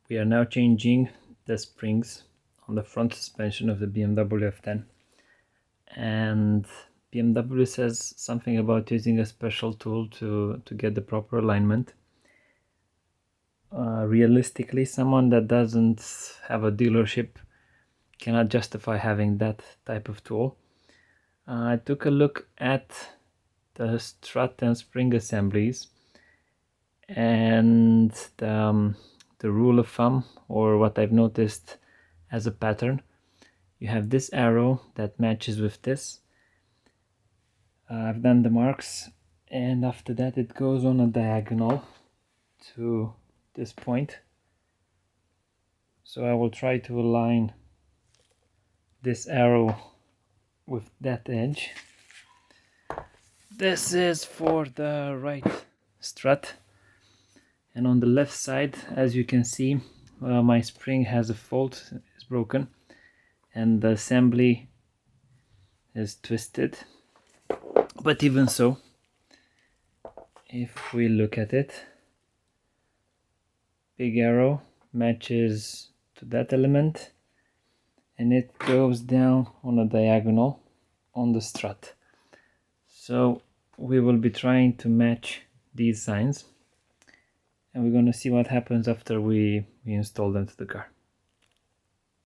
We are now changing the springs on the front suspension of the BMW F10, and BMW says something about using a special tool to get the proper alignment. Realistically, someone that doesn't have a dealership cannot justify having that type of tool. I took a look at the strut and spring assemblies, and the rule of thumb, or what I've noticed as a pattern, you have this arrow that matches with this. I've done the marks, and after that it goes on a diagonal to this point. So I will try to align this arrow with that edge. This is for the right strut, and on the left side, as you can see, my spring has a fault, is broken, and the assembly is twisted. But even so, if we look at it, big arrow matches to that element, and it goes down on a diagonal on the strut. So we will be trying to match these signs, and we're going to see what happens after we install them to the car.